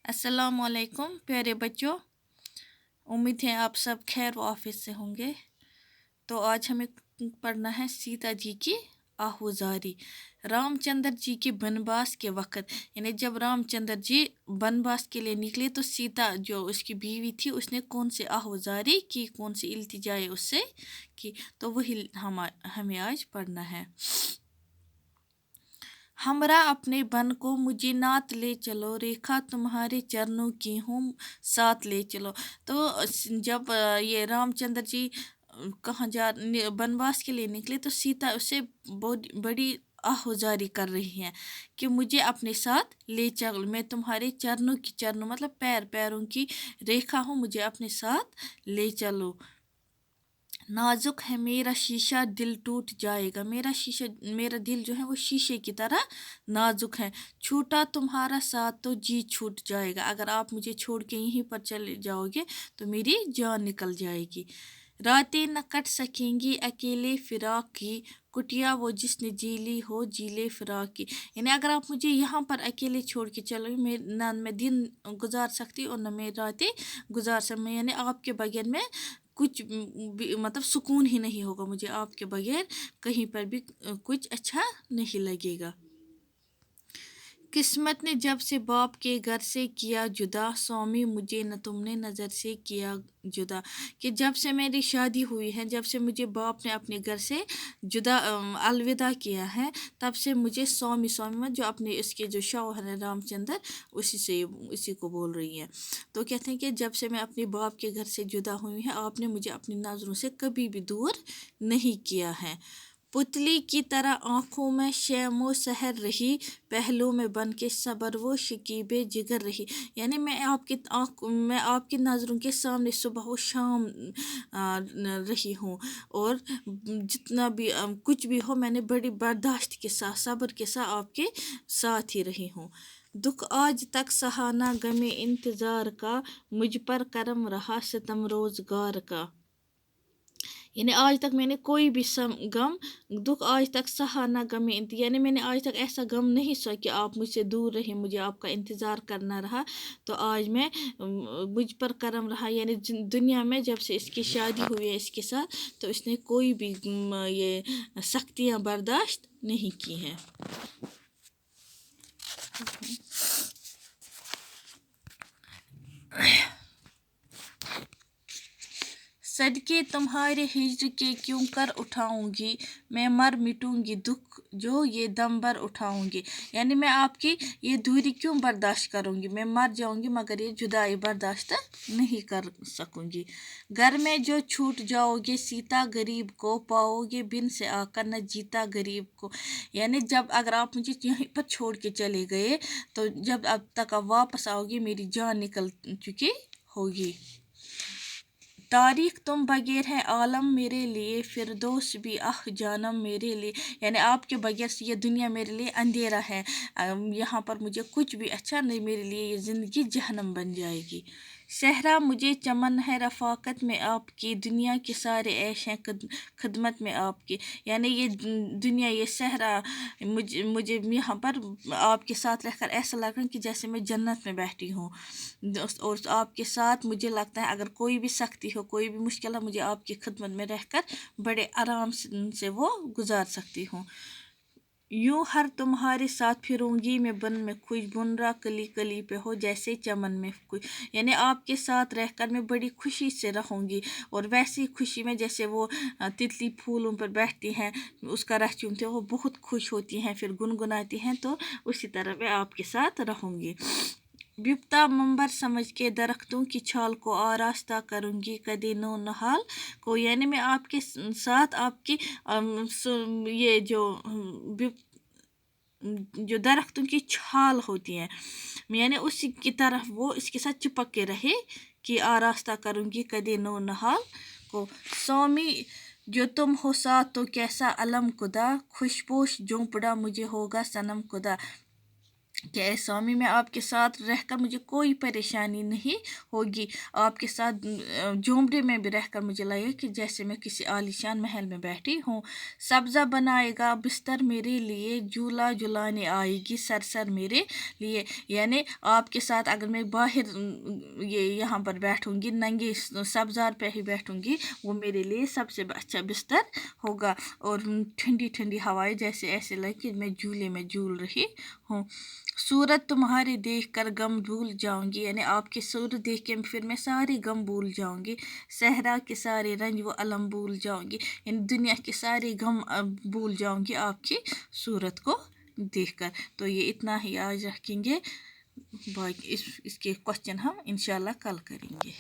अस्सलाम वालेकुम प्यारे बच्चों। उम्मीद है आप सब खैर व आफियत से होंगे। तो आज हमें पढ़ना है सीता जी की आहुजारी। रामचंद्र जी के बनवास के वक़्त, यानी जब रामचंद्र जी बनवास के लिए निकले तो सीता जो उसकी बीवी थी उसने कौन सी आहुजारी की, कौन सी इल्तिजाएं उससे की, तो वही हमें आज पढ़ना है। हमरा अपने बन को मुझे नात ले चलो, रेखा तुम्हारे चरणों की हूँ साथ ले चलो। तो जब ये रामचंद्र जी कहाँ बनवास के लिए निकले तो सीता उससे बहुत बड़ी आहुजारी कर रही हैं कि मुझे अपने साथ ले चल, मैं तुम्हारे चरणों की, चरणों मतलब पैरों की रेखा हूँ, मुझे अपने साथ ले चलो। नाजुक है मेरा शीशा दिल टूट जाएगा, मेरा शीशा, मेरा दिल जो है वो शीशे की तरह नाजुक है। छूटा तुम्हारा साथ तो जी छूट जाएगा, अगर आप मुझे छोड़ के यहीं पर चले जाओगे तो मेरी जान निकल जाएगी। रातें न कट सकेंगी अकेले फिराक की, कुटिया वो जिसने जीली हो जीले फिराक की। यानी अगर आप मुझे यहाँ पर अकेले छोड़ के चलोगे, मैं ना मैं दिन गुजार सकती और न मैं रातें गुजार सकती, यानी आपके बगैर में कुछ भी मतलब सुकून ही नहीं होगा, मुझे आपके बगैर कहीं पर भी कुछ अच्छा नहीं लगेगा। किस्मत ने जब से बाप के घर से किया जुदा, स्वामी मुझे न तुमने नज़र से किया जुदा। कि जब से मेरी शादी हुई है, जब से मुझे बाप ने अपने घर से जुदा अलविदा किया है, तब से मुझे स्वामी, स्वामी मत जो अपने इसके जो शौहर है रामचंद्र, उसी को बोल रही है। तो कहते हैं कि जब से मैं अपने बाप के घर से जुदा हुई है, आपने मुझे अपनी नज़रों से कभी भी दूर नहीं किया है। पुतली की तरह आँखों में शैमो सहर रही, पहलू में बन के सबर वो शकीबे जिगर रही। यानी मैं आपकी नज़रों के सामने सुबह व शाम रही हूँ, और जितना भी कुछ भी हो मैंने बड़ी बर्दाश्त के साथ, सब्र के साथ आपके साथ ही रही हूँ। दुख आज तक सहाना गमे इंतज़ार का, मुझ पर करम रहा सितम रोज़गार का। यानी आज तक मैंने कोई भी गम दुख आज तक सहा ना गमे यानी मैंने आज तक ऐसा गम नहीं सहा कि आप मुझसे दूर रहे, मुझे आपका इंतज़ार करना रहा। तो आज मैं मुझ पर करम रहा, यानी दुनिया में जब से इसकी शादी हुई है इसके साथ, तो इसने कोई भी ये सख्तियाँ बर्दाश्त नहीं की हैं। सदके तुम्हारे हिज्र के क्यों कर उठाऊंगी, मैं मर मिटूंगी दुख जो ये दम भर उठाऊंगी। यानी मैं आपकी ये दूरी क्यों बर्दाश्त करूंगी, मैं मर जाऊंगी मगर ये जुदाई बर्दाश्त नहीं कर सकूंगी। घर में जो छूट जाओगे सीता गरीब को, पाओगे बिन से आकर न जीता गरीब को। यानी जब अगर आप मुझे यहीं पर छोड़ के चले गए, तो जब अब तक आप वापस आओगे मेरी जान निकल चुकी होगी। तारीख तुम बगैर है आलम मेरे लिए, फिरदौस भी आह जानम मेरे लिए। यानी आपके बगैर से ये दुनिया मेरे लिए अंधेरा है, यहाँ पर मुझे कुछ भी अच्छा नहीं, मेरे लिए ये ज़िंदगी जहन्नम बन जाएगी। सहरा मुझे चमन है रफ़ाकत में आपकी, दुनिया के सारे ऐश हैं खिदमत में आपकी। यानी ये दुनिया, ये सहरा मुझे यहाँ पर आपके साथ रहकर ऐसा लग रहा है कि जैसे मैं जन्नत में बैठी हूँ। और आपके साथ मुझे लगता है अगर कोई भी सख्ती हो, कोई भी मुश्किल हो, मुझे आपकी खिदमत में रहकर बड़े आराम से वो गुजार सकती हूँ। यूं हर तुम्हारे साथ फिरूंगी मैं बन में खुश, बुनरा कली कली पे हो जैसे चमन में खुश। यानी आपके साथ रहकर मैं बड़ी खुशी से रहूंगी, और वैसी खुशी में जैसे वो तितली फूलों पर बैठती हैं, उसका रस चूमते हैं, वो बहुत खुश होती हैं फिर गुनगुनाती हैं, तो उसी तरह मैं आपके साथ रहूंगी। बिपता मंबर समझ के दरख्तों की छाल को आरास्ता करूंगी कदे नो नहाल को। यानी मैं आपके साथ आपकी ये जो जो दरख्तों की छाल होती है, यानी उसी की तरफ वो इसके साथ चिपक के रहे कि आरास्ता करूंगी कदे नो नहाल को। स्वामी जो तुम हो साथ तो कैसा अलम खुदा, खुशपोश झोंपड़ा मुझे होगा सनम खुदा। कि ऐ स्वामी मैं आपके साथ रहकर मुझे कोई परेशानी नहीं होगी, आपके साथ झोंपड़े में भी रहकर मुझे लगे कि जैसे मैं किसी आलीशान महल में बैठी हूँ। सब्ज़ा बनाएगा बिस्तर मेरे लिए, झूला झुलाने आएगी सरसर मेरे लिए। यानी आपके साथ अगर मैं बाहर ये यहाँ पर बैठूंगी नंगे सब्ज़ार पे ही बैठूंगी, वो मेरे लिए सबसे अच्छा बिस्तर होगा। और ठंडी ठंडी हवाएं जैसे ऐसे लगे कि मैं झूले में झूल रही हूँ। सूरत तुम्हारे देख कर गम भूल जाऊंगी, यानी आपकी सूरत देख के फिर मैं सारे गम भूल जाऊंगी। सहरा के सारे रंज वो अलम भूल जाऊंगी, यानी दुनिया के सारे गम भूल जाऊंगी आपकी सूरत को देखकर। तो ये इतना ही आज रखेंगे, बाकी इसके क्वेश्चन हम इंशाल्लाह कल करेंगे।